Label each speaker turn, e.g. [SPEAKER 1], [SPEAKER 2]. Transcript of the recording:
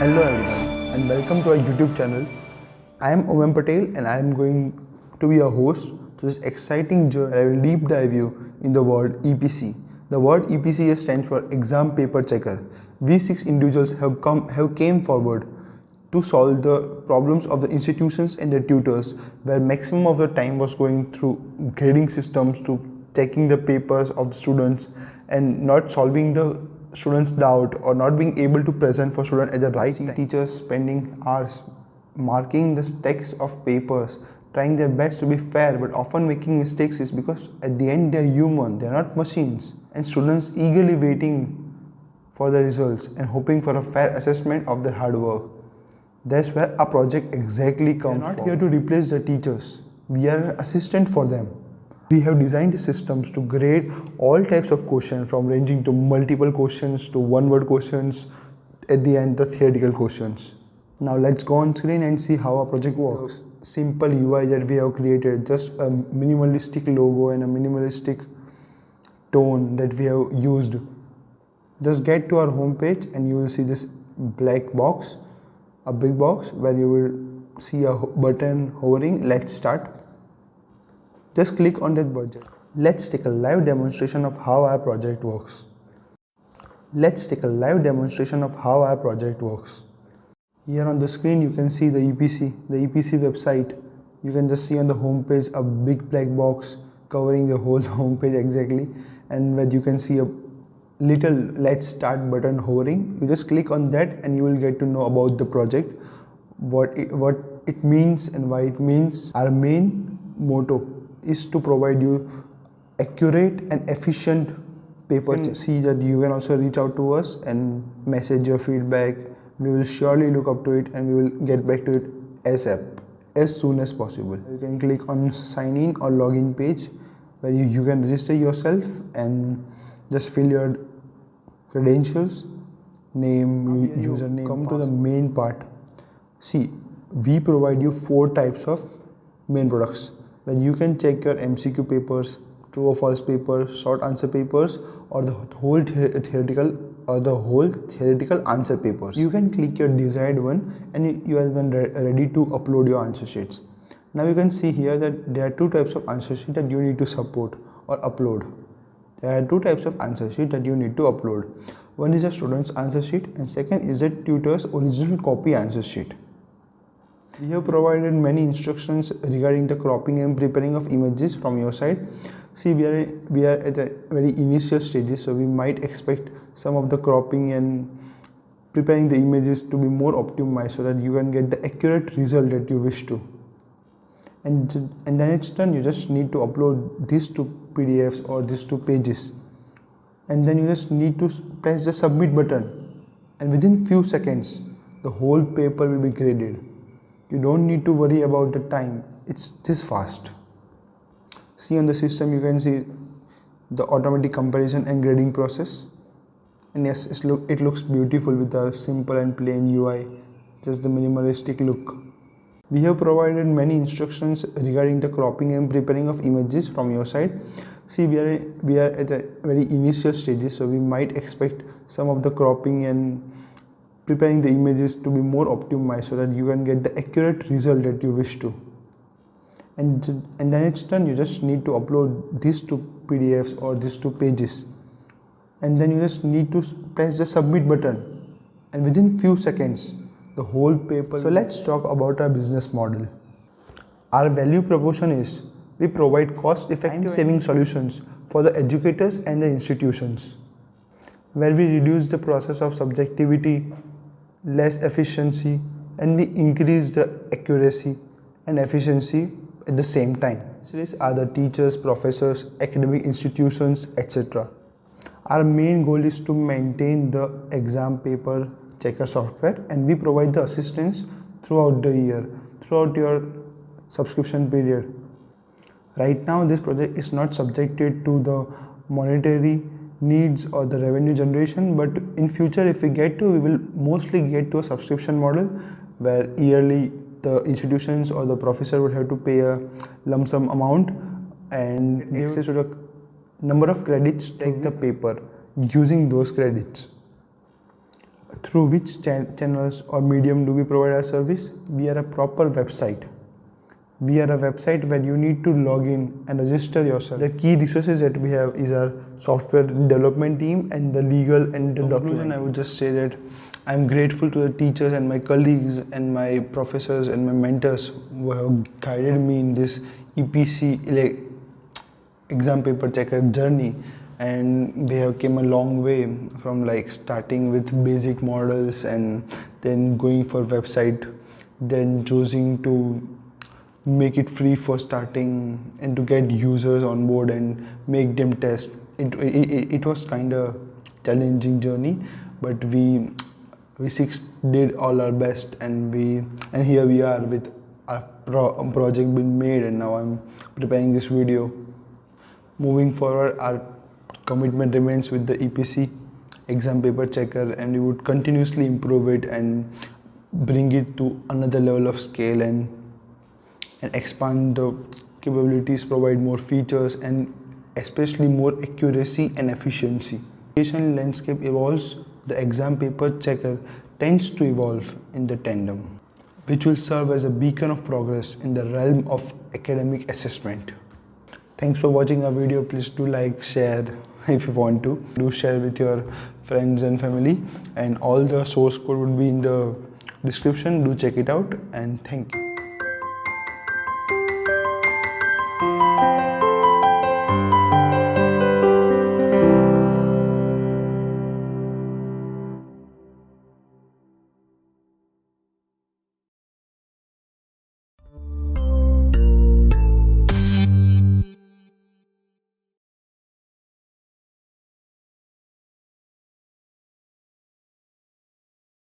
[SPEAKER 1] Hello everyone and welcome to our YouTube channel. I am Umam Patel and I am going to be your host to this exciting journey. I will deep dive you in the word EPC. The word EPC stands for Exam Paper Checker. We six individuals have came forward to solve the problems of the institutions and their tutors, where maximum of the time was going through grading systems to checking the papers of the students and not solving the students' doubt or not being able to present for student at the right time. Teachers spending hours marking the stacks of papers, trying their best to be fair but often making mistakes is because at the end they are human, they are not machines, and students eagerly waiting for the results and hoping for a fair assessment of their hard work. That's where our project exactly comes from. We are not here to replace the teachers. We are an assistant for them. We have designed systems to grade all types of questions, from ranging to multiple questions to one-word questions, at the end the theoretical questions. Now let's go on screen and see how our project works. Simple UI that we have created, just a minimalistic logo and a minimalistic tone that we have used. Just get to our home page and you will see this black box, a big box where you will see a button hovering. Let's start. Just click on that button. Let's take a live demonstration of how our project works. Here on the screen you can see the EPC website. You can just see on the home page a big black box covering the whole home page exactly, and where you can see a little let's start button hovering. You just click on that and you will get to know about the project, what it means and why it means. Our main motto is to provide you accurate and efficient paper check. See that you can also reach out to us and message your feedback. We will surely look up to it and we will get back to it ASAP, as soon as possible. You can click on sign in or login page where you can register yourself and just fill your credentials, name, username. Come to the main part. See, we provide you 4 types of main products where you can check your MCQ papers, true or false papers, short answer papers, or the whole theoretical answer papers. You can click your desired one and you are then ready to upload your answer sheets. Now you can see here that there are 2 types of answer sheet that you need to support or upload. There are 2 types of answer sheet that you need to upload. One is a student's answer sheet and second is a tutor's original copy answer sheet. We have provided many instructions regarding the cropping and preparing of images from your side. See, we are at a very initial stages, so we might expect some of the cropping and preparing the images to be more optimized so that you can get the accurate result that you wish to. And then it's done. You just need to upload these 2 PDFs or these 2 pages, and then you just need to press the submit button, and within few seconds the whole paper will be graded. You don't need to worry about the time. It's this fast. See, on the system you can see the automatic comparison and grading process, and yes, it looks beautiful with a simple and plain UI, just the minimalistic look. We have provided many instructions regarding the cropping and preparing of images from your side. See, we are at a very initial stages, so we might expect some of the cropping and preparing the images to be more optimized so that you can get the accurate result that you wish to. And then it's done. You just need to upload these 2 PDFs or these 2 pages, and then you just need to press the submit button, and within few seconds the whole paper. So let's talk about our business model. Our value proposition is we provide cost-effective saving solutions for the educators and the institutions, where we reduce the process of subjectivity, less efficiency, and we increase the accuracy and efficiency at the same time. These are the teachers, professors, academic institutions, etc. Our main goal is to maintain the exam paper checker software, and we provide the assistance throughout the year, throughout your subscription period. Right now this project is not subjected to the monetary needs or the revenue generation, but in future if we will mostly get to a subscription model where yearly the institutions or the professor would have to pay a lump sum amount and access to the number of credits to take the paper using those credits. Through which channels or medium do we provide our service? We are a proper website. We are a website where you need to log in and register yourself. The key resources that we have is our software development team and the legal and the document. I would just say that I'm grateful to the teachers and my colleagues and my professors and my mentors who have guided me in this EPC exam paper checker journey, and we have came a long way from like starting with basic models and then going for website, then choosing to make it free for starting and to get users on board and make them test. It was kind of challenging journey, but we did all our best, and here we are with our project being made, and now I'm preparing this video. Moving forward, our commitment remains with the EPC exam paper checker, and we would continuously improve it and bring it to another level of scale and expand the capabilities, provide more features, and especially more accuracy and efficiency. Education landscape evolves, the exam paper checker tends to evolve in the tandem, which will serve as a beacon of progress in the realm of academic assessment. Thanks for watching our video. Please do like, share if you want to. Do share with your friends and family, and all the source code would be in the description. Do check it out, and thank you.